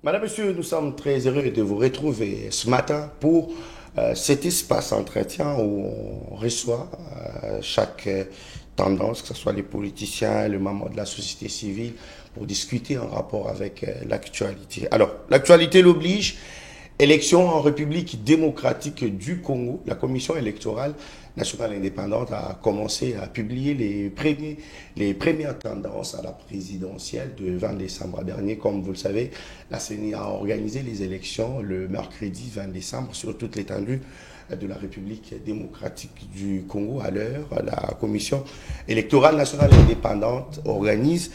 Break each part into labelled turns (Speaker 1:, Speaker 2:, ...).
Speaker 1: Madame, Monsieur, nous sommes très heureux de vous retrouver ce matin pour cet espace entretien où on reçoit chaque tendance, que ce soit les politiciens, les membres de la société civile, pour discuter en rapport avec l'actualité. Alors, l'actualité l'oblige. Élection en République démocratique du Congo, la Commission électorale nationale indépendante a commencé à publier les premières tendances à la présidentielle de 20 décembre dernier. Comme vous le savez, la CENI a organisé les élections le mercredi 20 décembre sur toute l'étendue de la République démocratique du Congo. À l'heure, la Commission électorale nationale indépendante organise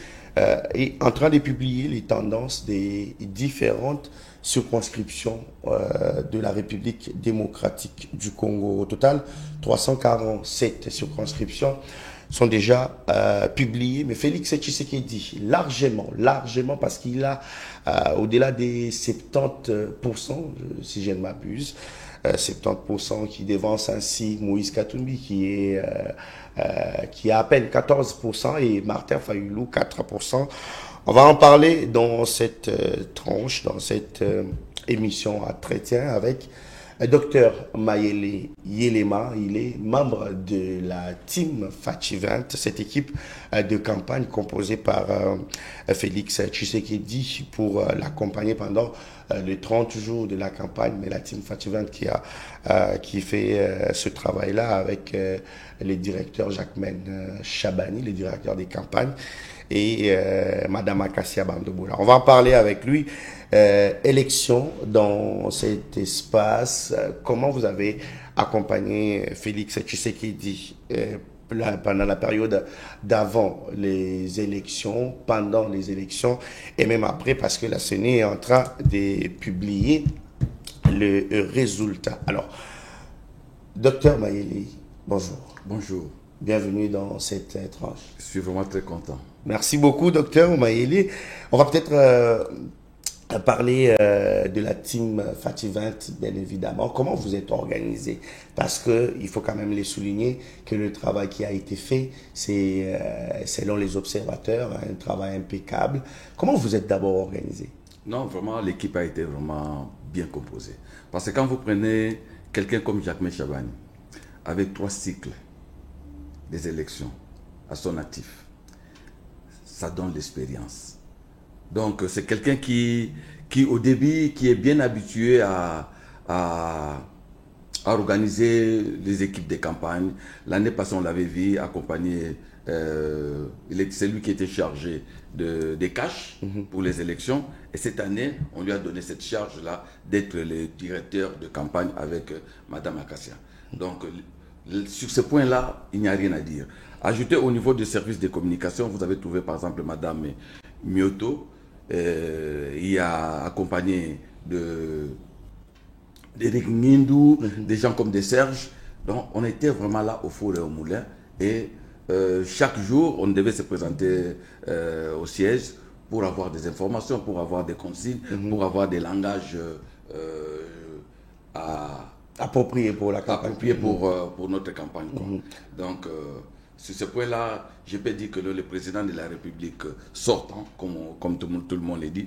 Speaker 1: est en train de publier les tendances des différentes circonscriptions de la République démocratique du Congo. Au total, 347 circonscriptions sont déjà publiées. Mais Félix Tshisekedi, largement, parce qu'il a au-delà des 70%, si je ne m'abuse, 70% qui dévance ainsi Moïse Katumbi qui a à peine 14% et Martin Fayulu 4%. On va en parler dans cette tranche, dans cette émission à Chrétien avec Dr Mayele Yelema. Il est membre de la team Fachi20, cette équipe de campagne composée par Félix Tshisekedi pour l'accompagner pendant les 30 jours de la campagne. Mais la team Fachi20 qui fait ce travail-là avec les directeurs Jacquemaine Chabani, les directeurs des campagnes, et Madame Akassia Bandoboula. On va en parler avec lui. Élection dans cet espace. Comment vous avez accompagné Félix Tshisekedi pendant la période d'avant les élections, pendant les élections et même après, parce que la CENI est en train de publier le résultat. Alors, Docteur Mayele, bonjour.
Speaker 2: Bonjour.
Speaker 1: Bienvenue dans cette tranche.
Speaker 2: Je suis vraiment très content.
Speaker 1: Merci beaucoup, Docteur Mayele. On va peut-être parler de la team Fachi20, bien évidemment. Comment vous êtes organisé? Parce qu'il faut quand même les souligner que le travail qui a été fait, c'est, selon les observateurs, un travail impeccable. Comment vous êtes d'abord organisé?
Speaker 2: Non, vraiment, l'équipe a été vraiment bien composée. Parce que quand vous prenez quelqu'un comme Jacquemaine Chabani, avec 3 cycles des élections à son actif, ça donne l'expérience. Donc, c'est quelqu'un qui au début, qui est bien habitué à organiser les équipes de campagne. L'année passée, on l'avait vu accompagner, c'est lui qui était chargé des cash pour les élections. Et cette année, on lui a donné cette charge-là d'être le directeur de campagne avec Madame Akassia. Donc, sur ce point-là, il n'y a rien à dire. Ajoutez au niveau des services de communication, vous avez trouvé par exemple Madame Mioto, il a accompagné d'Éric Ngindou, des gens comme des Serge. Donc on était vraiment là au four et au moulin. Et chaque jour, on devait se présenter au siège pour avoir des informations, pour avoir des consignes, pour avoir des langages
Speaker 1: appropriés pour la campagne.
Speaker 2: Appropriés pour notre campagne. Donc, sur ce point-là, je peux dire que le président de la République sortant, comme tout le monde l'a dit,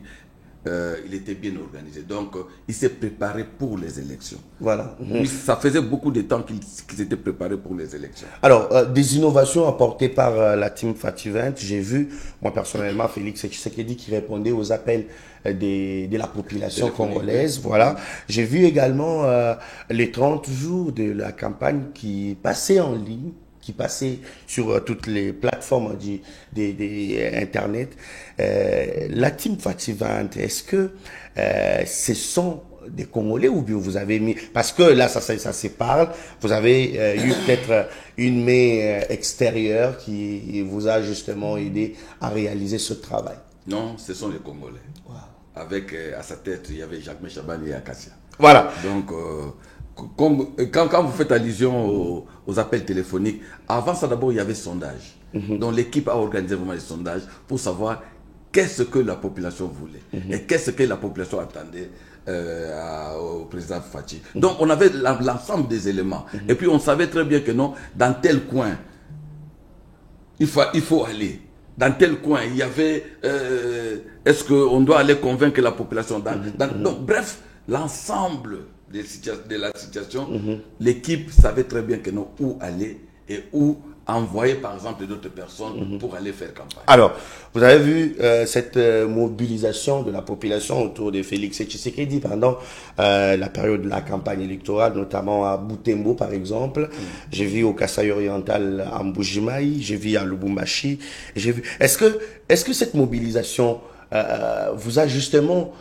Speaker 2: il était bien organisé. Donc, il s'est préparé pour les élections.
Speaker 1: Voilà.
Speaker 2: Ça faisait beaucoup de temps qu'il s'était préparé pour les élections.
Speaker 1: Alors, des innovations apportées par la team Fachi20. J'ai vu, moi personnellement, Félix Tshisekedi qui répondait aux appels de la population congolaise. Voilà. J'ai vu également les 30 jours de la campagne qui passaient en ligne, qui passaient sur toutes les plateformes Internet. La team Fachi20, est-ce que ce sont des Congolais ou bien vous avez mis... Parce que là, ça se parle. Vous avez eu peut-être une main extérieure qui vous a justement aidé à réaliser ce travail.
Speaker 2: Non, ce sont les Congolais. Wow. Avec à sa tête, il y avait Jacquemaine Chabani et Akassia.
Speaker 1: Voilà.
Speaker 2: Donc... quand vous faites allusion aux appels téléphoniques, avant ça d'abord il y avait sondage. Donc l'équipe a organisé vraiment les sondages pour savoir qu'est-ce que la population voulait et qu'est-ce que la population attendait au président Fachi. Donc on avait l'ensemble des éléments. Et puis on savait très bien que non, dans tel coin, il faut aller. dans tel coin, il y avait... est-ce qu'on doit aller convaincre la population donc, bref, l'ensemble de la situation, l'équipe savait très bien que non, où aller et où envoyer par exemple d'autres personnes pour aller faire campagne.
Speaker 1: Alors, vous avez vu cette mobilisation de la population autour de Félix Tshisekedi pendant la période de la campagne électorale, notamment à Butembo par exemple. J'ai vu au Kasaï oriental à Mbujimaï, j'ai vu à Lubumbashi. J'ai vu. Est-ce que cette mobilisation vous a justement,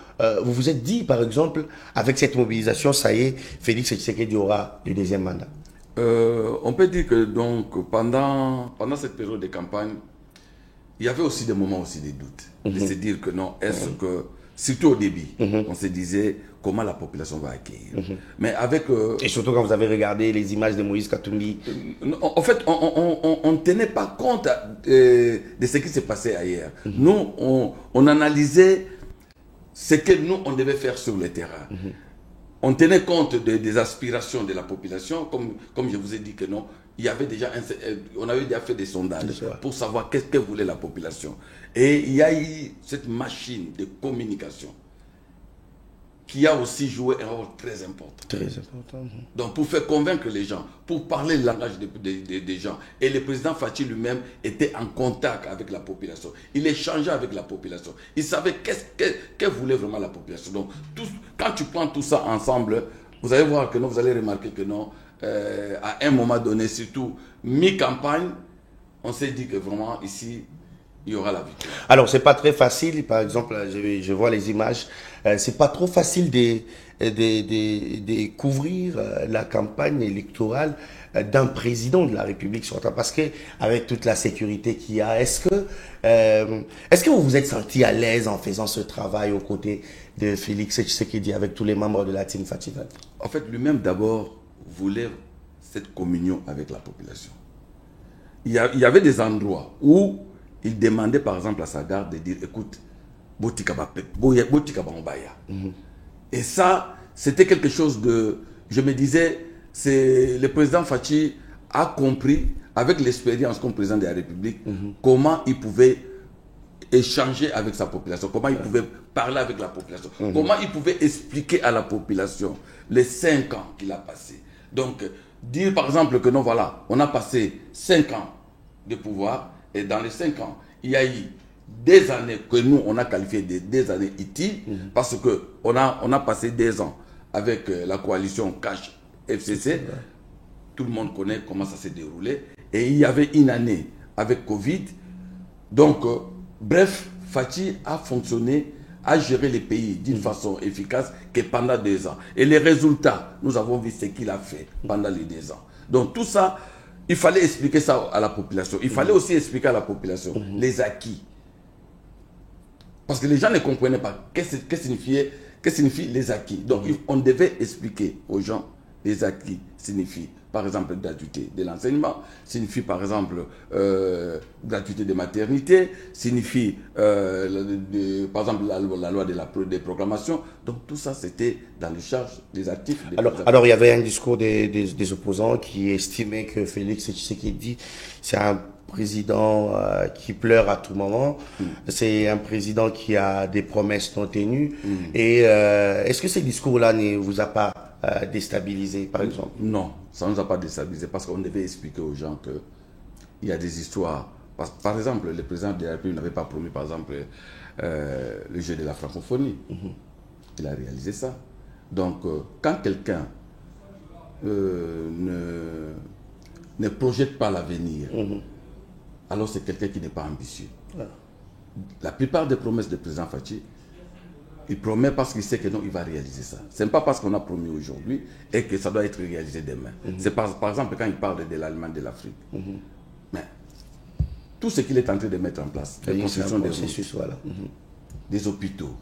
Speaker 1: vous vous êtes dit par exemple, avec cette mobilisation, ça y est, Félix Tshisekedi aura le deuxième mandat?
Speaker 2: On peut dire que donc pendant cette période de campagne, il y avait aussi des moments aussi des doutes. De se dire que non, est-ce que, surtout au début, on se disait comment la population va accueillir. Mais avec...
Speaker 1: Et surtout quand vous avez regardé les images de Moïse Katumbi.
Speaker 2: En fait, on ne tenait pas compte de ce qui s'est passé ailleurs. Nous, on analysait ce que nous, on devait faire sur le terrain. On tenait compte des aspirations de la population, comme je vous ai dit que non, il y avait déjà on avait déjà fait des sondages pour savoir qu'est-ce que voulait la population. Et il y a eu cette machine de communication qui a aussi joué un rôle très important.
Speaker 1: Très important.
Speaker 2: Donc pour faire convaincre les gens, pour parler le langage des gens. Et le président Fachi lui-même était en contact avec la population. Il échangeait avec la population. Il savait que voulait vraiment la population. Donc quand tu prends tout ça ensemble, vous allez voir que non, vous allez remarquer que non, à un moment donné, surtout mi-campagne, on s'est dit que vraiment ici, il y aura la victoire.
Speaker 1: Alors, c'est pas très facile, par exemple, je vois les images, c'est pas trop facile de couvrir la campagne électorale d'un président de la République sur parce que avec toute la sécurité qu'il y a, est-ce que vous vous êtes senti à l'aise en faisant ce travail aux côtés de Félix Tshisekedi avec tous les membres de la team Fatival?
Speaker 2: En fait, lui-même d'abord voulait cette communion avec la population. Il y avait des endroits où il demandait par exemple à sa garde de dire écoute, et ça, c'était quelque chose de... Je me disais, le président Fachi a compris, avec l'expérience comme président de la République, comment il pouvait échanger avec sa population, comment il pouvait parler avec la population, comment il pouvait expliquer à la population les 5 ans qu'il a passés. Donc, dire par exemple que non, voilà, on a passé 5 ans de pouvoir, et dans les 5 ans, il y a eu des années que nous, on a qualifié des années utiles, parce qu'on a passé 2 ans avec la coalition Cash FCC. Tout le monde connaît comment ça s'est déroulé. Et il y avait une année avec Covid. Donc, bref, Fachi a fonctionné, a géré les pays d'une façon efficace que pendant 2 ans. Et les résultats, nous avons vu ce qu'il a fait pendant les 2 ans. Donc, tout ça, il fallait expliquer ça à la population. Il fallait aussi expliquer à la population les acquis. Parce que les gens ne comprenaient pas qu'est-ce que signifient les acquis. Donc, on devait expliquer aux gens les acquis signifient, par exemple, gratuité de l'enseignement, signifie, par exemple, gratuité de maternité, signifie, par exemple, la loi des proclamations. Donc, tout ça, c'était dans les charges des actifs.
Speaker 1: Alors, il y avait un discours des opposants qui estimaient que Félix Tshisekedi, c'est un président qui pleure à tout moment. C'est un président qui a des promesses non tenues. Et est-ce que ces discours-là ne vous a pas déstabilisé, par exemple?
Speaker 2: Non, ça ne nous a pas déstabilisé parce qu'on devait expliquer aux gens qu'il y a des histoires. Par exemple, le président de la République n'avait pas promis, par exemple, le jeu de la francophonie. Il a réalisé ça. Donc, quand quelqu'un ne projette pas l'avenir, alors c'est quelqu'un qui n'est pas ambitieux. La plupart des promesses du président Fachi, il promet parce qu'il sait que non, il va réaliser ça. Ce n'est pas parce qu'on a promis aujourd'hui et que ça doit être réalisé demain. C'est par exemple quand il parle de l'Allemagne de l'Afrique. Mais tout ce qu'il est en train de mettre en place, la construction des routes, des hôpitaux,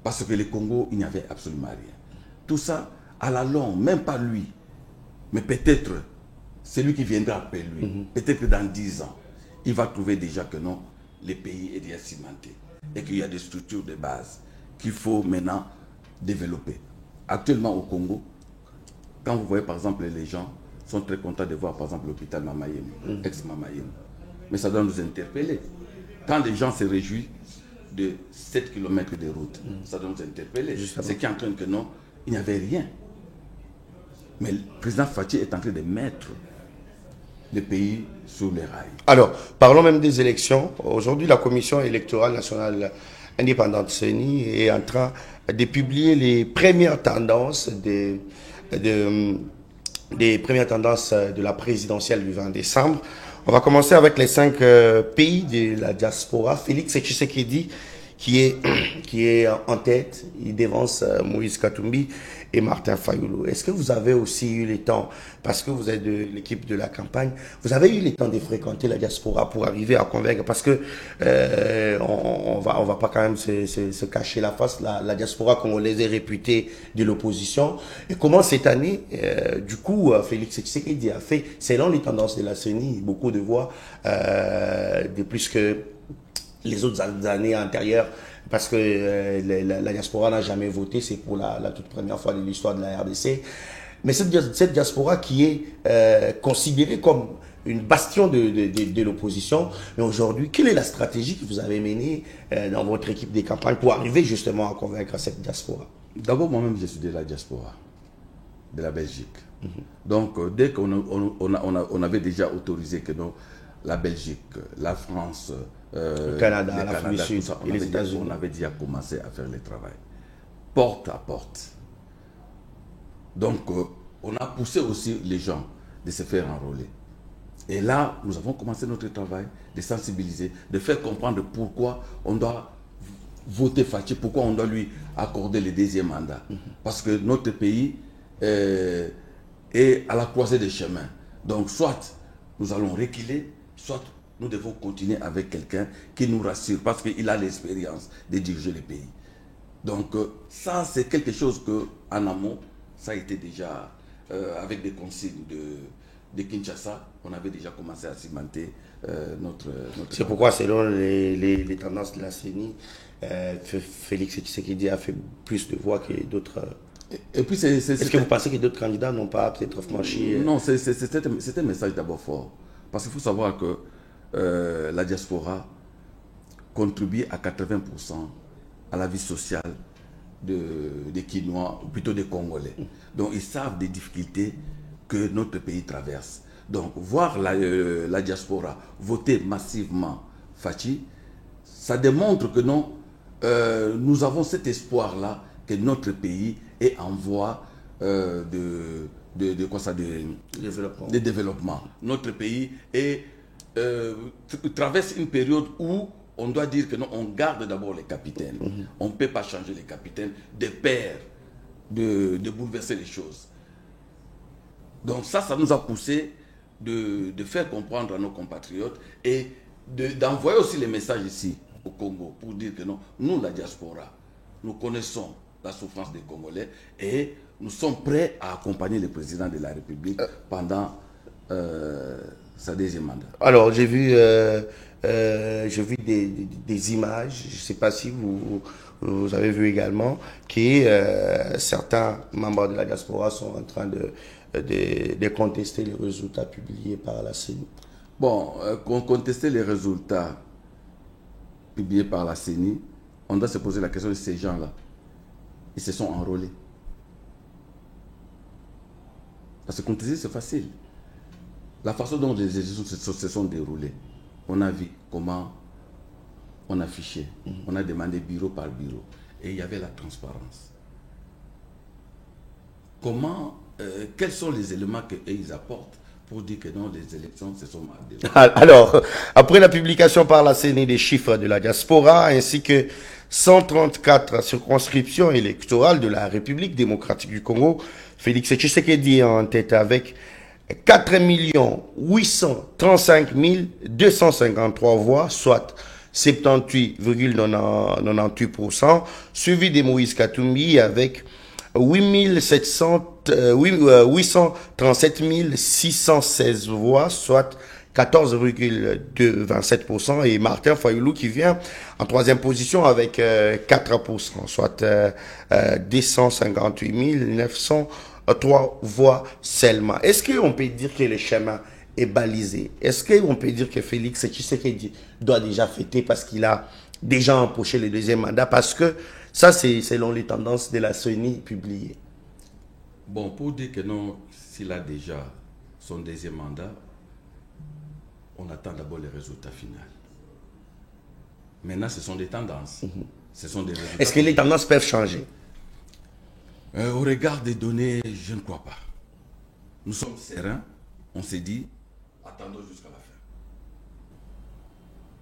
Speaker 2: parce que le Congo, il n'y avait absolument rien. Tout ça, à la longue, même pas lui, mais peut-être celui qui viendra après lui, peut-être dans 10 ans, il va trouver déjà que non, le pays est déjà cimenté et qu'il y a des structures de base qu'il faut maintenant développer. Actuellement au Congo, quand vous voyez par exemple les gens sont très contents de voir par exemple l'hôpital Mamayem, ex-Mamayem. Mais ça doit nous interpeller. quand des gens se réjouissent de 7 km de route, ça doit nous interpeller. C'est qui est en train que non, il n'y avait rien. Mais le président Fathi est en train de mettre le pays sur les rails.
Speaker 1: Alors, parlons même des élections. Aujourd'hui, la Commission électorale nationale indépendante CENI est en train de publier les premières tendances des premières tendances de la présidentielle du 20 décembre. On va commencer avec les 5 pays de la diaspora. Félix Tshisekedi qui est en tête, il dévance Moïse Katumbi et Martin Fayulu. Est-ce que vous avez aussi eu le temps, parce que vous êtes de l'équipe de la campagne, vous avez eu le temps de fréquenter la diaspora pour arriver à convaincre, parce que on va pas quand même se cacher la face, la diaspora congolaise est réputée de l'opposition. Et comment cette année, du coup, Félix Tshisekedi a fait, selon les tendances de la CENI, beaucoup de voix, de plus que les autres années antérieures, parce que la diaspora n'a jamais voté, c'est pour la toute première fois de l'histoire de la RDC. Mais cette diaspora qui est considérée comme une bastion de l'opposition, mais aujourd'hui, quelle est la stratégie que vous avez menée dans votre équipe de campagne pour arriver justement à convaincre cette diaspora?
Speaker 2: D'abord, moi-même, je suis de la diaspora, de la Belgique. Donc, dès qu'on avait déjà autorisé que non, la Belgique, la France,
Speaker 1: le Canada, l'Afrique du Sud et les États-Unis.
Speaker 2: On avait déjà commencé à faire le travail, porte à porte. Donc, on a poussé aussi les gens de se faire enrôler. Et là, nous avons commencé notre travail de sensibiliser, de faire comprendre pourquoi on doit voter Fathi, pourquoi on doit lui accorder le deuxième mandat. Parce que notre pays est à la croisée des chemins. Donc, soit nous allons reculer, soit nous devons continuer avec quelqu'un qui nous rassure parce qu'il a l'expérience de diriger le pays. Donc ça, c'est quelque chose que en amont, ça a été déjà avec des consignes de Kinshasa, on avait déjà commencé à cimenter notre
Speaker 1: c'est pourquoi, selon les tendances de la CENI, Félix Tshisekedi a fait plus de voix que d'autres.
Speaker 2: Et puis
Speaker 1: est-ce que vous pensez que d'autres candidats n'ont pas peut-être franchi
Speaker 2: Non, c'est un message d'abord fort. Parce qu'il faut savoir que la diaspora contribue à 80% à la vie sociale des Quinois, ou plutôt des Congolais. Donc ils savent des difficultés que notre pays traverse. Donc voir la diaspora voter massivement Fathi, ça démontre que non, nous avons cet espoir-là que notre pays est en voie de développement. Notre pays traverse une période où on doit dire que non, on garde d'abord les capitaines. On ne peut pas changer les capitaines de peur de bouleverser les choses. Donc ça nous a poussé de faire comprendre à nos compatriotes et d'envoyer aussi les messages ici au Congo pour dire que non, nous la diaspora, nous connaissons la souffrance des Congolais et nous sommes prêts à accompagner le président de la République pendant sa deuxième mandat.
Speaker 1: Alors, j'ai vu des images, je ne sais pas si vous avez vu également, que certains membres de la diaspora sont en train de contester les résultats publiés par la CENI.
Speaker 2: Bon, contester les résultats publiés par la CENI, on doit se poser la question de ces gens-là. Ils se sont enrôlés. Parce que contester, c'est facile. La façon dont les élections se sont déroulées, on a vu comment on affichait. On a demandé bureau par bureau. Et il y avait la transparence. Comment, quels sont les éléments qu'ils apportent pour dire que non, les élections se sont mal déroulées?
Speaker 1: Alors, après la publication par la CENI des chiffres de la diaspora, ainsi que 134 circonscriptions électorales de la République démocratique du Congo, Félix Tshisekedi est en tête avec 4 835 253 voix, soit 78,98%, suivi de Moïse Katumbi avec 837 616 voix, soit 14,27%, et Martin Fayulu qui vient en troisième position avec 4%, soit 258 903 voix seulement. Est-ce qu'on peut dire que le chemin est balisé. Est-ce qu'on peut dire que Félix Tshisekedi doit déjà fêter parce qu'il a déjà empoché le deuxième mandat? Parce que ça, c'est selon les tendances de la CENI publiées.
Speaker 2: Bon, pour dire que non, s'il a déjà son deuxième mandat, on attend d'abord les résultats finaux. Maintenant, ce sont des tendances. Ce sont des résultats.
Speaker 1: Est-ce que les tendances peuvent changer?
Speaker 2: Au regard des données, je ne crois pas. Nous sommes sereins. On s'est dit, attendons jusqu'à la fin.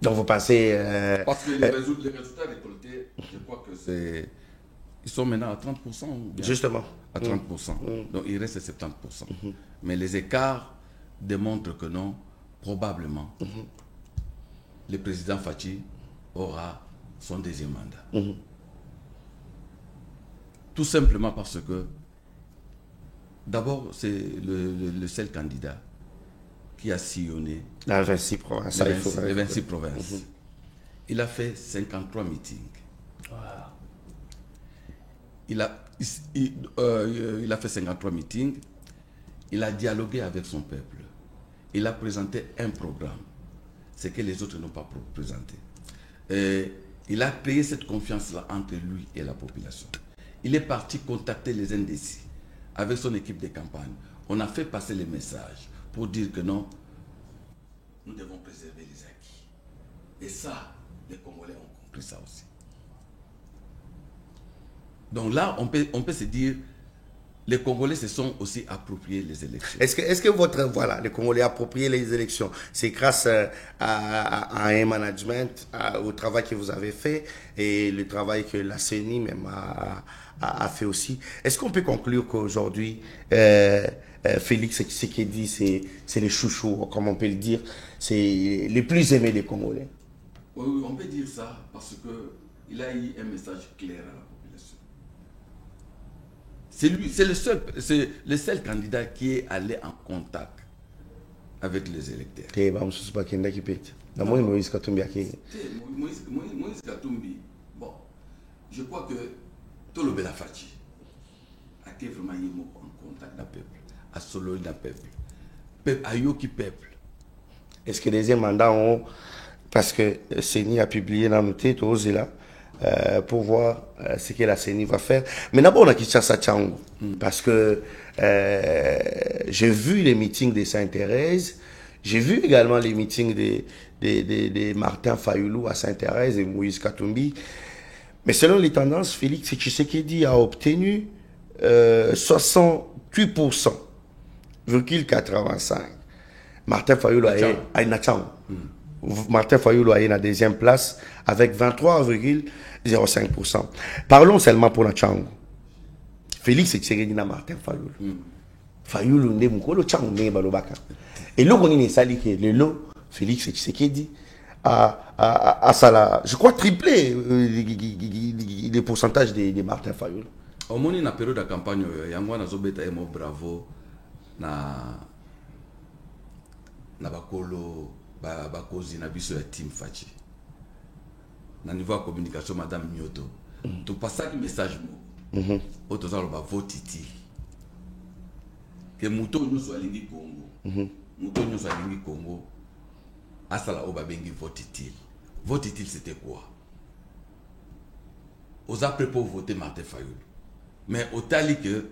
Speaker 1: Donc vous pensez...
Speaker 2: Parce que les résultats récoltés, je crois que c'est... Ils sont maintenant à 30%. Ou bien
Speaker 1: justement.
Speaker 2: à 30%. Donc il reste 70%. Mais les écarts démontrent que non, probablement, le président Fachi aura son deuxième mandat. Tout simplement parce que, d'abord, c'est le seul candidat qui a sillonné
Speaker 1: Dans 26 provinces.
Speaker 2: les 26 provinces. Il a fait 53 meetings.
Speaker 1: Wow.
Speaker 2: Il a fait 53 meetings. Il a dialogué avec son peuple. Il a présenté un programme, ce que les autres n'ont pas présenté. Et il a créé cette confiance-là entre lui et la population. Il est parti contacter les indécis avec son équipe de campagne. On a fait passer les messages pour dire que non, nous devons préserver les acquis. Et ça, les Congolais ont compris ça aussi. Donc là, on peut se dire, les Congolais se sont aussi appropriés les élections.
Speaker 1: Est-ce que les Congolais appropriés les élections, c'est grâce à un management, au travail que vous avez fait et le travail que la CENI même a fait aussi. Est-ce qu'on peut conclure qu'aujourd'hui, Félix Tshisekedi, c'est le chouchou, comme on peut le dire, c'est le plus aimé des Congolais?
Speaker 2: Oui, on peut dire ça parce qu'il a eu un message clair à la population. C'est le seul candidat qui est allé en contact avec les électeurs.
Speaker 1: Moïse Katumbi,
Speaker 2: bon, je crois que tout le Belafachi a été vraiment en contact avec le peuple, à solo le peuple, à Yoki peuple.
Speaker 1: Est-ce que les deuxième mandat ont, parce que CENI a publié dans nos têtes, pour voir ce que la CENI va faire. Mais d'abord, on a quitté ça Tchango, parce que j'ai vu les meetings de Sainte-Thérèse, j'ai vu également les meetings de Martin Fayoulou à Sainte-Thérèse et Moïse Katumbi. Mais selon les tendances, Félix Tshisekedi a obtenu 68,85%. Martin Fayoulou a Martin Fayoulou a eu la deuxième place avec 23,05%. Parlons seulement pour la Tchango. Félix Tshisekedi na Martin Fayoulou. Fayoulou nde mukolo Tchango nde balobaka. Et là, on est sali que le lot Félix Tshisekedi a ça, je crois, triplé les pourcentages de Martin Fayoulou.
Speaker 2: Au moins, dans la période de campagne, il y a un bravo na bakolo bakozi na biso ya team Fachi. Na niveau de communication, Madame Nyoto, tu passes un message au total ba votiti que muto nous soit lingi Congo. Muto nous soit lingi Congo. Asala oba bengi votiti. Votiti c'était quoi? Aux après pour voter Martin Fayoulou. Mais au tali que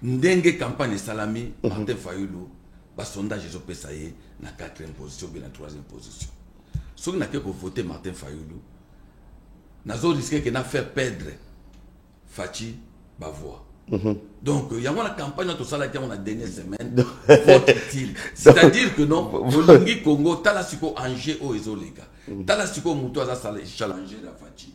Speaker 2: ndenge campagne salami Martin Fayoulou, ba sondage ils ont payé na 4e position ou na 3e position. Si on a que voter Martin Fayoulou, nazo risqué que na faire perdre Fachi ba voix. Donc il y a une campagne tout ça là qui on a dernière semaine vote utile. C'est-à-dire que non, Bolingi Congo talasiko Angers au Ezolega. Talasiko muto za sala challenger la Fachi.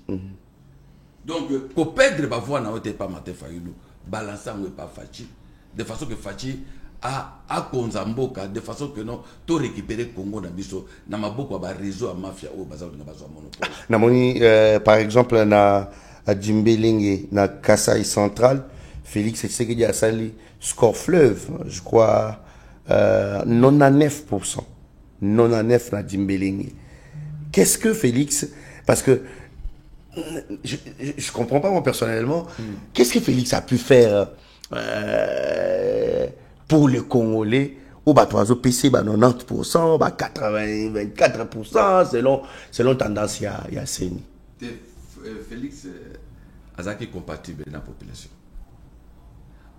Speaker 2: Donc pour perdre ba voix na pas Martin Fayoulou, balançant ou pas Fachi de façon que Fachi a konzamboka de façon que non to récupérer Congo na biso na maboko ba réseau à mafia au bazar na bazo monopole.
Speaker 1: Na moni par exemple na Djimbelingi na Kasai central, Félix Tshisekedi a sali score fleuve, je crois 99%. 99 na Djimbelingi. Qu'est-ce que Félix, parce que je comprends pas moi personnellement, qu'est-ce que Félix a pu faire pour les Congolais ou bah toi PC bah 90%, bah 24% selon tendance il y a Seni.
Speaker 2: Félix Azaki compatible dans la population.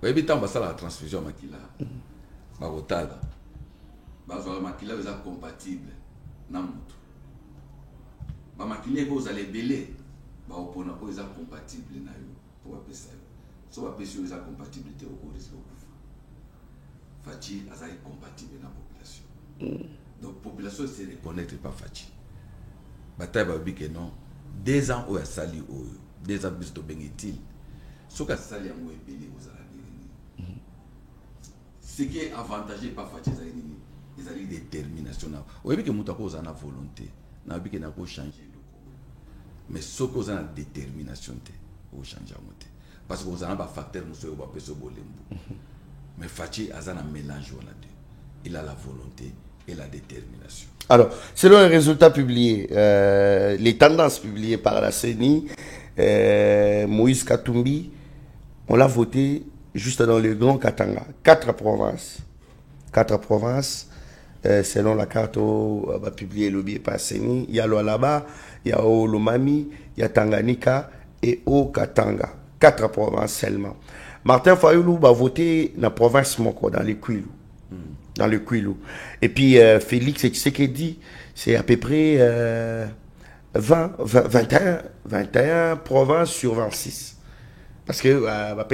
Speaker 2: Oui, tant que la transfusion makila, bah otala, bah makila est compatible dans mutu. Bah makila vous allez belé, bah opona est compatible na yo pour appeler ça. So appeler sur la compatibilité au risque de coup. Fachi Azaki compatible dans la population. Donc la population se reconnaître pas Fachi. Bataille va dire que non. 2 ans où elle sali au 2 ans plus de bengitil. Ce que sali à moi belé aux arabes. Ce qui est avantagé par Fachi ils ont détermination. Oui que mutako aux ana volonté. Na bi que na ko changer le mais ce que ont détermination au changer monter. Parce que vous avez un facteur nous sommes pas besoin bolembo. Mais Fachi a un mélange là-dedans. Il a la volonté et la détermination.
Speaker 1: Alors, selon les résultats publiés, les tendances publiées par la CENI, Moïse Katumbi, on l'a voté juste dans le Grand Katanga. 4 provinces. 4 provinces, selon la carte publiée le biais par CENI. Il y a Lualaba, il y a Olomami, il y a Tanganyika et au Katanga. 4 provinces seulement. Martin Fayoulou va voter dans la province Moko, dans les Kwilu. Dans le Kwilu. Et puis Félix Tshisekedi, c'est à peu près 21 provinces sur 26. Parce que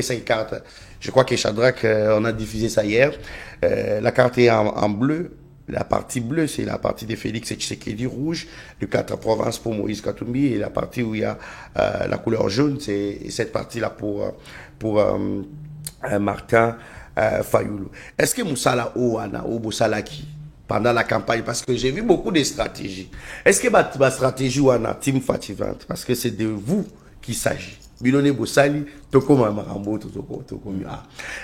Speaker 1: cette carte, je crois que Shadrach, on a diffusé ça hier. La carte est en bleu. La partie bleue, c'est la partie de Félix Tshisekedi, rouge, les 4 provinces pour Moïse Katumbi, et la partie où il y a la couleur jaune, c'est cette partie-là pour Martin Fayoulou. Est-ce que Moussala Ouana ou Moussalaki, pendant la campagne, parce que j'ai vu beaucoup de stratégies, est-ce que ma stratégie Ouana, Team Fativante, parce que c'est de vous qu'il s'agit, Bilone Boussali, Tokoma Marambo,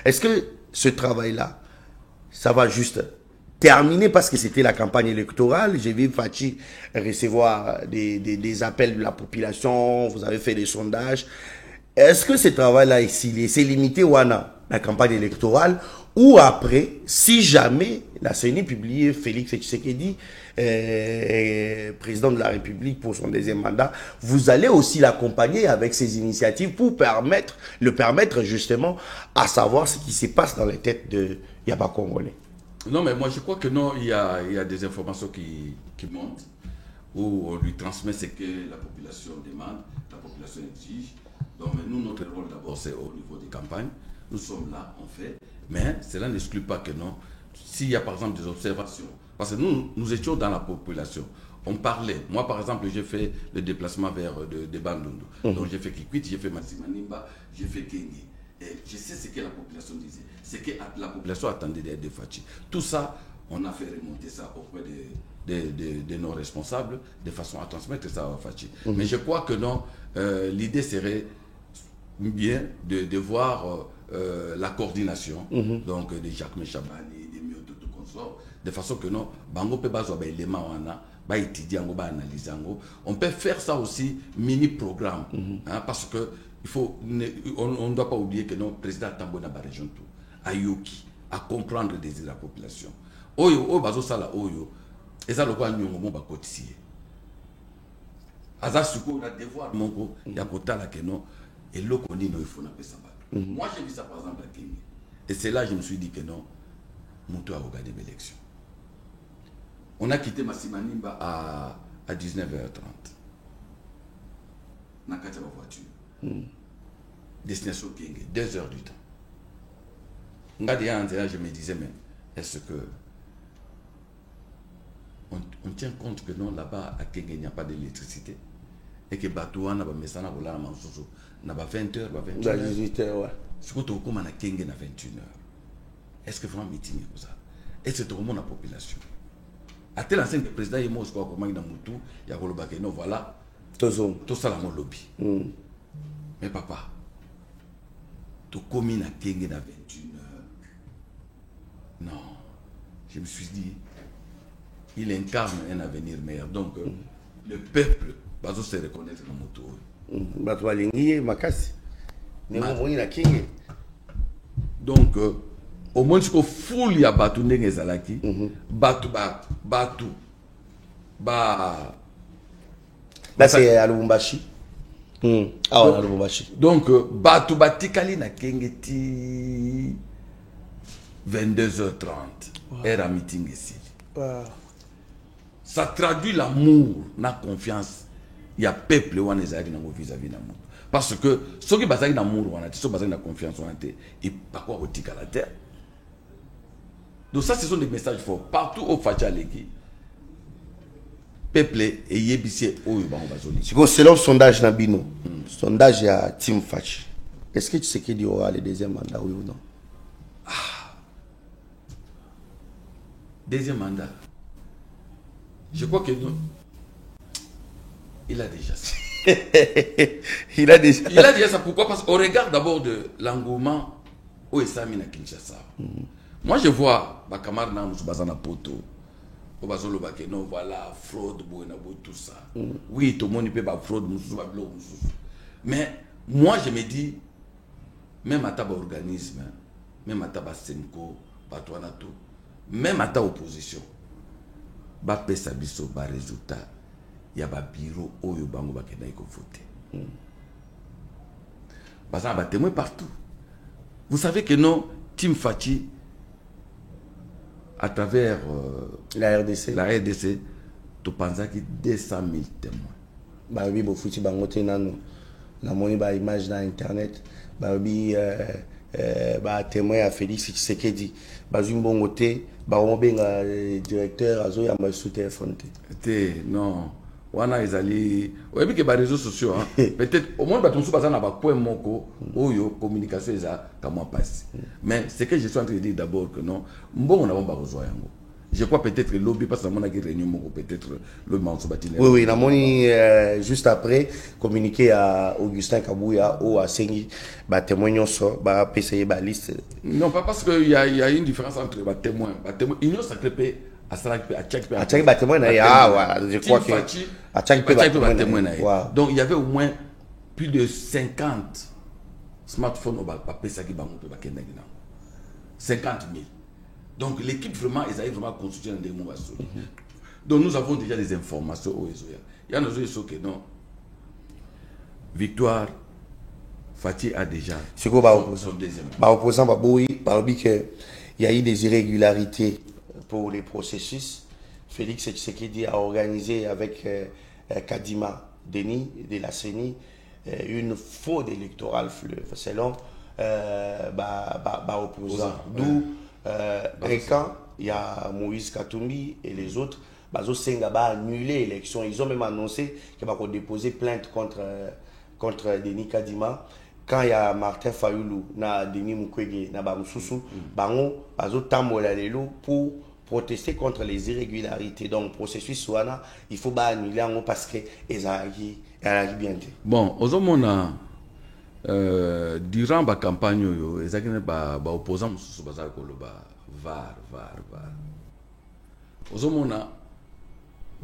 Speaker 1: est-ce que ce travail-là, ça va juste terminé parce que c'était la campagne électorale? J'ai vu Fachi recevoir des appels de la population, vous avez fait des sondages. Est-ce que ce travail-là s'est limité ou à la campagne électorale, ou après, si jamais la CENI publie Félix Tshisekedi, président de la République pour son 2e mandat, vous allez aussi l'accompagner avec ces initiatives pour le permettre justement à savoir ce qui se passe dans les têtes de Yaba Congolais?
Speaker 2: Non, mais moi je crois que non, il y a des informations qui montent, où on lui transmet ce que la population demande, la population exige. Donc nous, notre rôle d'abord, c'est au niveau des campagnes. Nous sommes là, on fait, mais cela n'exclut pas que non. S'il y a par exemple des observations, parce que nous étions dans la population, on parlait. Moi par exemple, j'ai fait le déplacement vers de Bandundu. Donc j'ai fait Kikwit, j'ai fait Massimanimba, j'ai fait Kengi. Et je sais ce que la population disait, ce que la population attendait de Fachi. Tout ça, on a fait remonter ça auprès de nos responsables, de façon à transmettre ça à Fachi. Mais je crois que non, l'idée serait bien de voir la coordination, donc de Jacques Chabani, de Mioto, tout consort, de façon que non, Bango peut pas avoir éléments étudier, analyser. On peut faire ça aussi mini-programme, parce que on ne doit pas oublier que notre président Tambo dans la région tout, à Yoki, à comprendre le désir de la population. Oyo, bazo sala oyo, et ça le quoi nous on va cotiser. Azasuko on a devoir mongo, ya kota la keno, et l'oko ni no il faut na pesa ba. Moi j'ai vu ça par exemple à Kenya, et c'est là que je me suis dit que non, Moutou a regardé l'élection. On a quitté Massimanimba à 19h30. On a quitté ma voiture. Destination Kenge, 2 heures du temps. Je me disais, mais est-ce que on tient compte que non, là-bas à Kenge, il n'y a pas d'électricité et que Batouan n'a pas mis ça dans la mansoso, n'a pas 20 heures, 21 heures.
Speaker 1: 18 heures, ouais.
Speaker 2: Ce qu'on comme à Kenge n'a 21 heures. Est-ce que vraiment meeting comme ça? Est-ce que tout le monde la population? À tel ancien président, il y a moi, comment il y a Moutou, il y a Golobake, non, voilà. Tout ça, mon lobby. Mais papa, tu commis à Kenge à 21 heures. Non. Je me suis dit, il incarne un avenir meilleur. Donc, le peuple va se reconnaître dans mon tour.
Speaker 1: Donc,
Speaker 2: au moins siko full ya batu ndenge ezalaki batu
Speaker 1: là c'est à Lubumbashi. Ah ouais, à Lubumbashi.
Speaker 2: Donc batu batikali na kengeti 22h30 heure à meeting ici. Ça traduit l'amour, la confiance. Il y a peuple wana ezali na vis-à-vis na monde. Parce que ceux qui basent l'amour wana, ceux qui basent la confiance wana et par quoi on à la terre. Donc ça ce sont des messages forts partout au Fachaleki. Peuple et yebissé oyo bango bazoli.
Speaker 1: Selon le sondage Nabino, sondage ya Team Fachi. Est-ce que tu sais qu'il y aura le deuxième mandat oui ou non?
Speaker 2: Deuxième mandat. Je crois que non. Il a déjà ça.
Speaker 1: Il a déjà
Speaker 2: ça. Pourquoi? Parce qu'on regarde d'abord de l'engouement où est Sami na Kinshasa. Moi, je vois ma camarade na Bazana Poto. Au Bazolo Bakeno, voilà, fraude, tout ça. Oui, tout le monde peut pas fraude, mais moi, je me dis, même à ta organisme, même à ta Senko, Batouanato, même à ta opposition, ba pesa biso ba résultat ya ba bureau oyo bango bakena iko voter. Parce que ba témoin partout. Vous savez que non Team Fachi à travers
Speaker 1: la RDC
Speaker 2: tu penses qu'il 200 000 témoins.
Speaker 1: Bah oui, bon fouti bango te nanu la moni ba image dans internet ba oui ba témoin à Félix Tshisekedi ba zumbongo te ba on benga directeur azo ya ma sous téléphone
Speaker 2: te non wana ezali oyebi ke ba réseaux sociaux hein peut-être au moins ba tonsu baza na ba point moko oyo communication eza comment passe mais ce que je suis en train de dire d'abord que non mbongo na bomba kozwa yango. Je crois peut-être que lobby parce que mon réunion peut-être le Manso Batine.
Speaker 1: Oui, la moni juste après communiqué à Augustin Kabouya ou à Sengi, bah témoignons ça, bah PCI bah liste.
Speaker 2: Non, pas parce qu'il y a une différence entre bah témoin, union sacrée à Sarakpe, à Tchakpe.
Speaker 1: À Tchakpe bah témoin ah ouais, je crois que
Speaker 2: à Tchakpe bah témoin. Donc il y avait au moins plus de 50 smartphones au bah PCI bah mon peu bah 50 000. Donc l'équipe vraiment, ils arrivent vraiment à constituer un démon. Donc nous avons déjà des informations au Ezoya. Il y a nos gens que non. Victoire, Fatih a déjà
Speaker 1: son deuxième. Opposant, oui, il y a eu des irrégularités pour les processus. Félix Tshisekedi a organisé avec Kadima Denis de la CENI une fraude électorale selon opposant. D'où quand il y a Moïse Katumbi et les autres, Bazo Senga va annuler l'élection. Ils ont même annoncé qu'ils vont déposer plainte contre Denis Kadima. Quand il y a Martin Fayoulou, na Denis Mukwege, na Bamoussou, Bazo Tambola Lelo pour protester contre les irrégularités. Donc, processus Souana, il faut annuler parce que ils arrivent bien.
Speaker 2: Bon, aux hommes, durant la campagne, les opposants sont var. Aux hommes,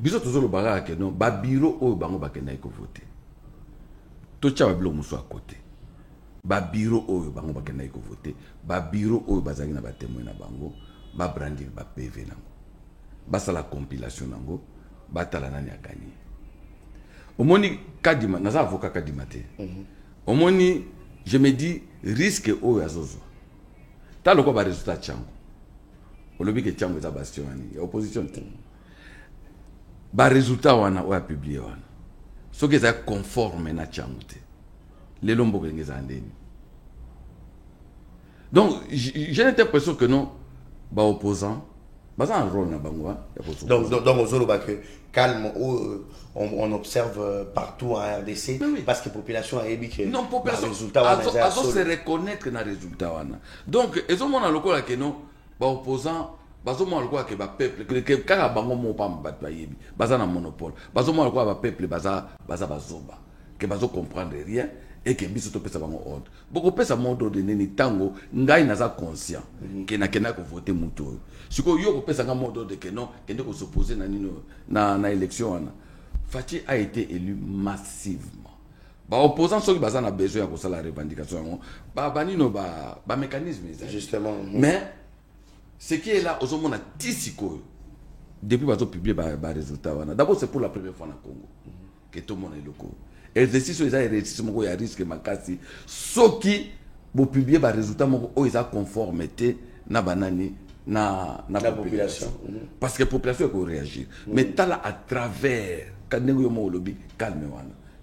Speaker 2: biso tozolo baga ke non ba bureau o bango bakenda ko voter. To tcha ba bilo muso à côté. Ba bureau o bango bakenda ko voter. Ba bureau o bazaki na ba témoin na bango, ba brandir ba PV nango. Ba sala compilation nango, ba tala nani a gagné. Omoni Kadima, naza avocat Kadima te. Omoni je me dis risque o azozo. Ta loko ba résultat chango. Olobi ke chango za bastion ani, opposition te. Ba résultat wana o a publié wana. Ce qui est conforme na chango te. Les lombo ngeza ndeni. Donc j'ai l'impression que non ba opposant bas un rôle na bango
Speaker 1: donc aux que calme on observe partout en RDC oui. Parce que la population a ébiqué
Speaker 2: non population résultat se reconnaître na résultat wana donc ezo mona lokola que non ba opposant bazo mona lokola que ba peuple que kaka bango mo pa mbatwa yebi baza na monopole bazo mona lokola ba peuple baza bazoba que bazo comprendre rien et que biso to pesa bango ordre beaucoup pesa modo de neni tango ngai naza conscient que na kena ko voter muto siko yo ko pesa nga modo de que non kende ko s'opposer na nino na élection wana Fatih a été élu massivement opposants ceux qui ont besoin de la revendication, mécanisme.
Speaker 1: Justement.
Speaker 2: Mais ce qui est là, aux hommes, on a tissiko. Depuis qu'ils ont publié les résultats. D'abord, c'est pour la première fois au Congo que tout le monde est local. Et l'exercice, il y a un risque de ceux qui ont publié les résultats, ils ont conformité na population. Parce que la population peut réagir. Mais tu là à travers, quand nous avons le lobby, calme.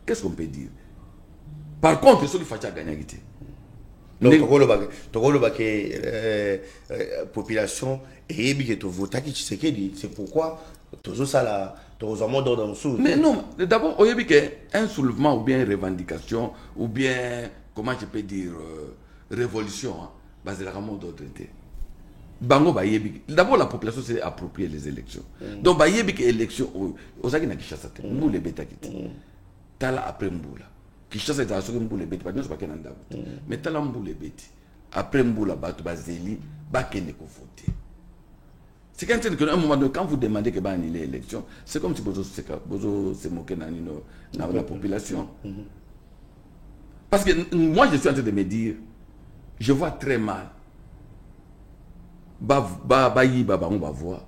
Speaker 2: Qu'est-ce qu'on peut dire? Par contre, ceux qui font gagner.
Speaker 1: Donc, population et c'est pourquoi
Speaker 2: mais non, d'abord, il y a un soulèvement ou bien une revendication ou bien, comment je peux dire, révolution, basée sur la mode d'autorité. D'abord, la population s'est appropriée les élections. Donc, il y a une élection, aux Agina Kishasa, Mboule Beta Kiti. Tala après Mboula. Kishasa est à ce que Mboule Beta, pas de ce qu'il y a un mais Tala Mboule Beta. Après Mboula Batu Bazeli, Bakene Kofote. C'est qu'à un moment donné, quand vous demandez que annuler l'élection, c'est comme si vous se moquez de la population. Parce que moi, je suis en train de me dire, je vois très mal. On va voir.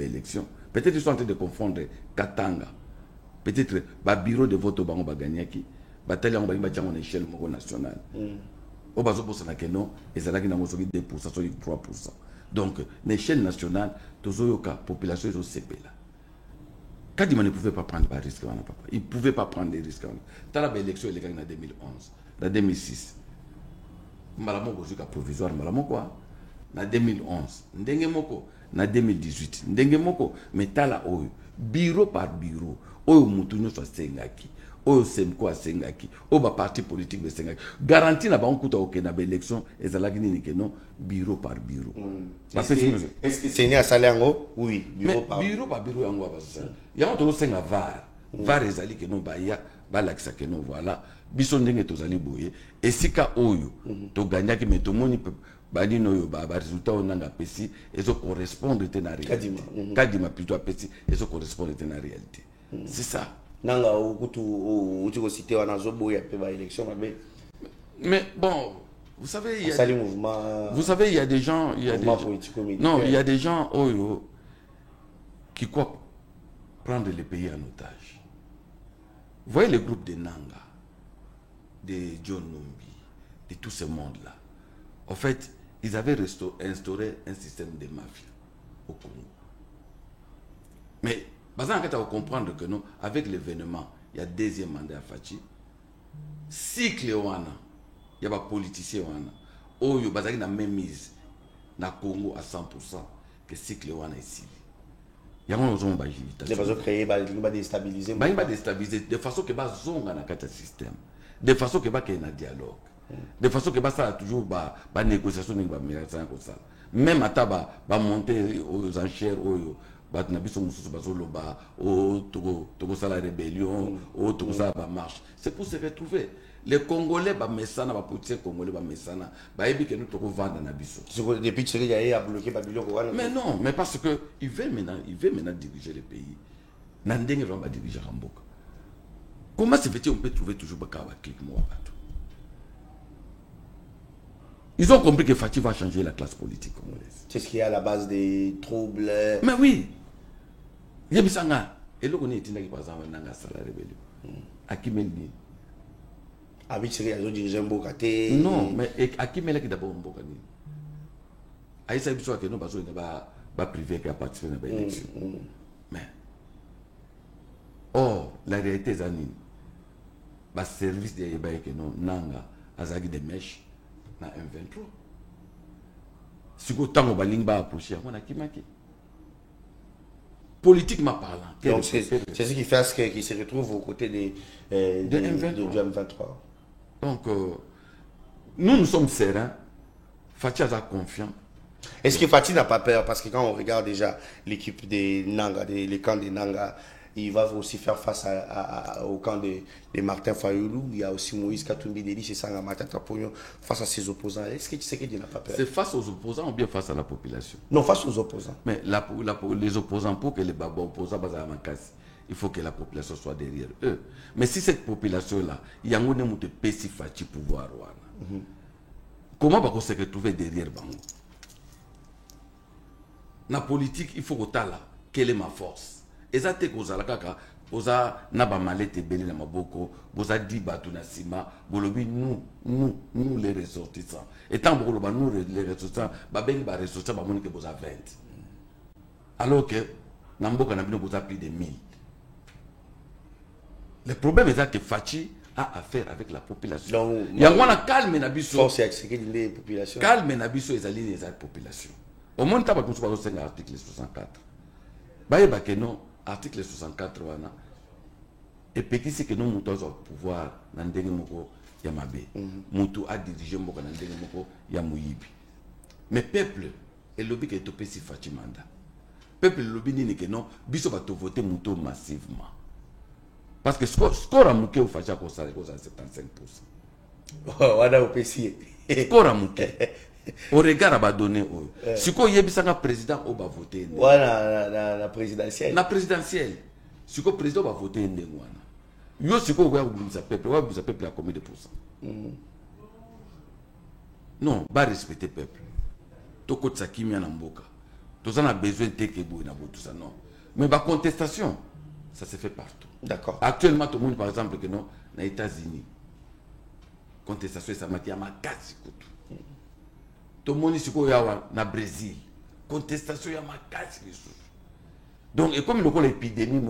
Speaker 2: Élection. Peut-être qu'ils sont en train de confondre Katanga. Peut-être le bureau de vote va gagner qui. Bataille en échelle nationale. Au bas de non, et c'est là qu'il y a 2%, 3%. Donc, l'échelle nationale, la population est au CP là. Kadima ne pouvait pas prendre des risques. Il ne pouvait pas prendre des risques. Dans l'élection, il y a en 2011, en 2006. Malamo Gozuka provisoire, malamo quoi. En 2011, Ndengemoko, en 2018, Ndengemoko, mais tala oyo, bureau par bureau, oyo mutunyo soit sengaki. Au Semko à Sengaki, au parti politique de Sengaki. Garantie n'a pas un coup de élection et ça l'a gagné bureau par bureau.
Speaker 1: Est-ce que c'est né à Salango? Oui,
Speaker 2: bureau par bureau. Il y a un autre Senga VAR. VAR est allé que non, Baya, Balaxa que non, voilà. Bison dengue tous allés bouiller. Et si ka oyo, to gagna qui met tout le monde, bani no yo, résultat on a pessi, et ça correspond à la réalité. Kadima plutôt à pessi, et ça correspond à la réalité. C'est ça.
Speaker 1: Nanga ou tu cité on a zobo ya pe ba élection
Speaker 2: mais bon vous savez il y a
Speaker 1: mouvement,
Speaker 2: vous savez il y a des gens il y a des gens qui croient prendre le pays en otage. Vous voyez le groupe de Nanga, de John Numbi, de tout ce monde là. En fait, ils avaient instauré un système de mafia au Congo. Mais parce qu'on va comprendre que non, avec l'événement, il y a deuxième mandat à Fachi. Cycle wana, il y a des politiciens wana. Oh, il y a une même mise na Congo à 100% que cycle wana ici. Il y a un zone
Speaker 1: de façon créer, va déstabiliser.
Speaker 2: Va déstabiliser de façon que va zonga na kata système, de façon que va qu'il y ait un dialogue, de façon que va ça toujours ba négociation ni ba médiation comme ça. Même à taba va monter aux enchères la rébellion, la marche. C'est pour se retrouver. Les Congolais, les politiciens congolais,
Speaker 1: depuis que il a bloqué Babylone.
Speaker 2: Mais non, mais parce qu'il veut maintenant diriger le pays. Nandeng va diriger Ramboka. Comment se fait-il qu'on peut trouver toujours Bakawa clic moi? Ils ont compris que Fatih va changer la classe politique congolaise.
Speaker 1: C'est ce qui est à la base des troubles.
Speaker 2: Mais oui. Il y a des gens et là, on est par exemple dans la rébellion. À qui mène non, mais à qui mène d'abord un bocani? À ça, il faut que nous passons pas privé qui a participé à l'élection. Mais, la réalité est que le service de que nous nanga azagi de mèches na M23. Si vous avez un approché, on a qui m'a politiquement parlant.
Speaker 1: Donc c'est ce qui fait qu'il se retrouve aux côtés de M23.
Speaker 2: Donc, nous sommes sereins. Fatih a confiance.
Speaker 1: Est-ce que Fatih n'a pas peur? Parce que quand on regarde déjà l'équipe des Nanga, les camps des Nanga, il va aussi faire face au camp de Martin Fayoulou. Il y a aussi Moïse Katumbi Deli, c'est Sanga Matata Pognon, face à ses opposants. Est-ce que tu sais qu'il n'a pas peur?
Speaker 2: C'est face aux opposants ou bien face à la population?
Speaker 1: Non, face aux opposants.
Speaker 2: Mais les opposants, pour que les babas opposants, il faut que la population soit derrière eux. Mais si cette population-là, il y a un de pesi fachi pouvoir, comment va se retrouver derrière Bango? Na politique, il faut que là, quelle est ma force? Et ça, c'est que vous avez naba malete belé na maboko, vous avez dit batu na sima, nous les ressortissants. Et tant que nous les ressortissants, babeng ba ressortissants, ba moni que vous avez 20. Alors que Namboka n'a plus plus de 1000. Le problème est que Fachi a affaire avec la population. Il y a un calme na biso.
Speaker 1: Force expliquer les populations.
Speaker 2: Calme na biso les alliés des populations. Au moins t'as pas tout sur l'article 64. Baye ba que non article 64 wana. Et puis qui c'est que nous moutons au pouvoir na ndenge moko ya mabe. Mutu a dirigé mboka na ndenge moko ya muyibi. Mais peuple et lobby que topé si Fachi mandat. Peuple lobby ni que non biso ba to voter mutu massivement. Parce que score à Mouké ou Facha ko sale ko 75%.
Speaker 1: Wada opesi.
Speaker 2: Score à Mouké. Au regard à donné si ko yebisanga président o ba voter.
Speaker 1: Voilà la présidentielle.
Speaker 2: La présidentielle. Si ko président va voter ndenge wana. Yo si ko wa peuple à combien de pourcents? Non, ba respecter peuple. To ko tsakimia na mboka. To ça a besoin de que boy na tout ça non. Mais ba contestation ça se fait partout.
Speaker 1: D'accord.
Speaker 2: Actuellement, tout le monde, par exemple, que non, aux États-Unis, contestation, ça m'a dit à ma casse. Tout le monde ici, au Brésil, contestation, il y a ma casse. Donc, et comme l'épidémie,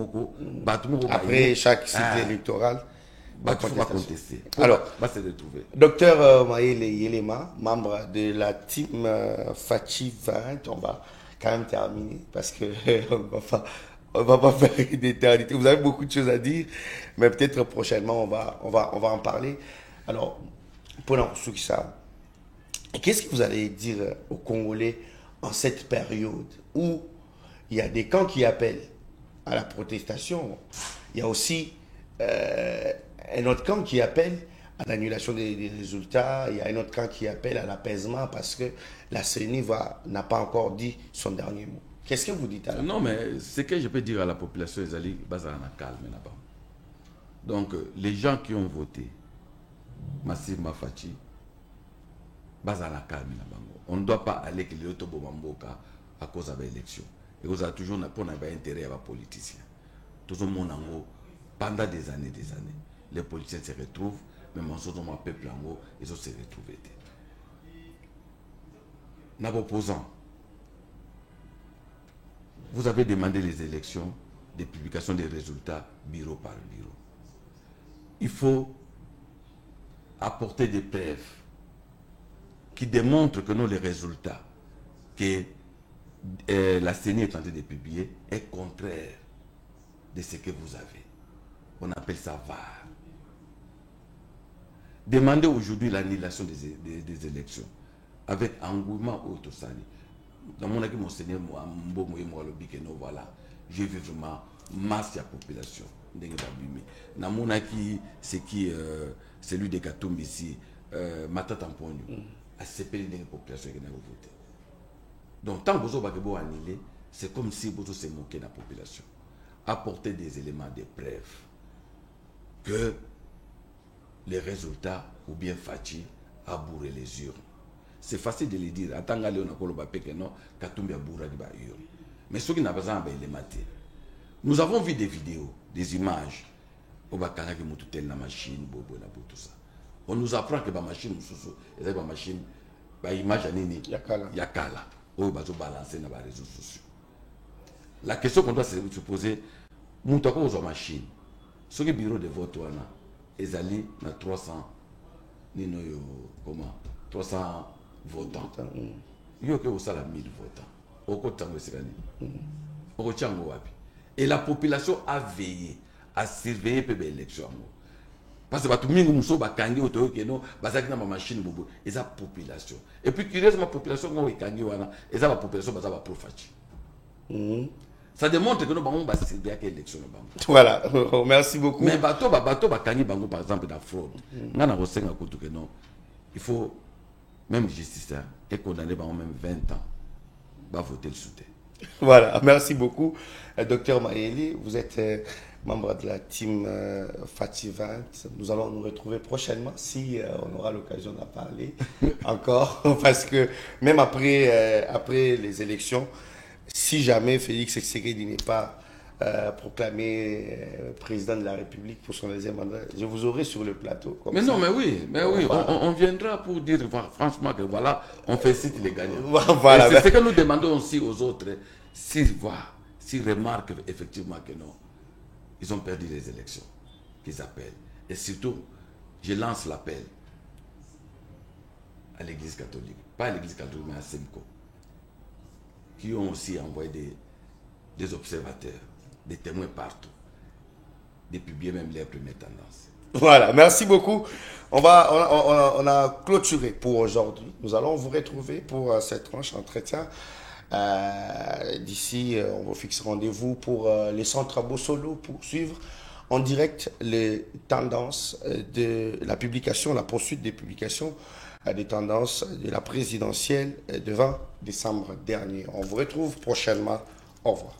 Speaker 1: après chaque cycle électoral,
Speaker 2: il faut pas contester.
Speaker 1: Alors,
Speaker 2: se retrouver.
Speaker 1: Docteur Maïle Yelema, membre de la team Fachi 20, on va quand même terminer parce que on va pas faire une éternité. Vous avez beaucoup de choses à dire, mais peut-être prochainement on va en parler. Alors, pour ça, qu'est-ce que vous allez dire aux Congolais en cette période où il y a des camps qui appellent à la protestation, il y a aussi un autre camp qui appelle à l'annulation des résultats, il y a un autre camp qui appelle à l'apaisement parce que la CENI n'a pas encore dit son dernier mot. Qu'est-ce que vous dites à la
Speaker 2: Non, mais ce que je peux dire à la population, c'est qu'ils sont calme là-bas. Donc, les gens qui ont voté, Massif Mafachi, ils sont calme là-bas. On ne doit pas aller que les Otobomamboka à cause de l'élection. Et vous avez toujours un intérêt à les politiciens. Tout le monde, pendant des années, les politiciens se retrouvent, même en ce moment, le peuple, ils ont se retrouvent. Nous opposants. Vous avez demandé les élections, des publications des résultats, bureau par bureau. Il faut apporter des preuves qui démontrent que les résultats que la CENI est en train de publier est contraire de ce que vous avez. On appelle ça VAR. Demandez aujourd'hui l'annulation des élections avec engouement autosali. Dans mon avis, monseigneur, voilà, j'ai vu vraiment masse de la population. Dans mon avis, c'est celui de Katumbi ici, Mata Tamponio, a séparé la population qui n'a pas voté. Donc, tant que vous avez annulé, c'est comme si vous se moquez de la population. Apporter des éléments de preuve que les résultats ou bien Fachi a bourré les urnes. C'est facile de le dire. Mais ceux qui n'ont pas nous avons vu des vidéos, des images. On nous apprend que la machine, la machine, la image, yakala, on va balancer dans les réseaux sociaux. La question qu'on doit se poser, nous avons une machine. Ceux qui bureau de vote, ils allaient dans 300, comment 300 votants. Il y a 1000 votants. Et la population a veillé à surveiller l'élection. Parce que tout le monde a une machine, et la population. Et puis, curieusement, la population et la population ça démontre que nous avons surveillé l'élection.
Speaker 1: Voilà, merci beaucoup.
Speaker 2: Mais bateau, par exemple, la fraude. Il faut, même justice, et condamner même 20 ans, va voter le soutien.
Speaker 1: Voilà, merci beaucoup, docteur Mayeli. Vous êtes membre de la team Fatih 20. Nous allons nous retrouver prochainement si on aura l'occasion d'en parler encore. Parce que même après les élections, si jamais Félix Tshisekedi n'est pas proclamé président de la République pour son deuxième mandat, je vous aurai sur le plateau. Comme
Speaker 2: Mais
Speaker 1: ça.
Speaker 2: non, mais oui, on viendra pour dire franchement que voilà, on félicite les gagnants.
Speaker 1: Voilà.
Speaker 2: Et c'est ce que nous demandons aussi aux autres, s'ils voient, s'ils remarquent effectivement que non, ils ont perdu les élections, qu'ils appellent. Et surtout, je lance l'appel à l'Église catholique, pas à l'Église catholique, mais à SEMCO, qui ont aussi envoyé des observateurs, des témoins partout, de publier même les premières tendances.
Speaker 1: Voilà, merci beaucoup. On a clôturé pour aujourd'hui. Nous allons vous retrouver pour cette tranche entretien. D'ici, on vous fixe rendez-vous pour les centres Bossolo pour suivre en direct les tendances de la publication, la poursuite des publications des tendances de la présidentielle de 20 décembre dernier. On vous retrouve prochainement. Au revoir.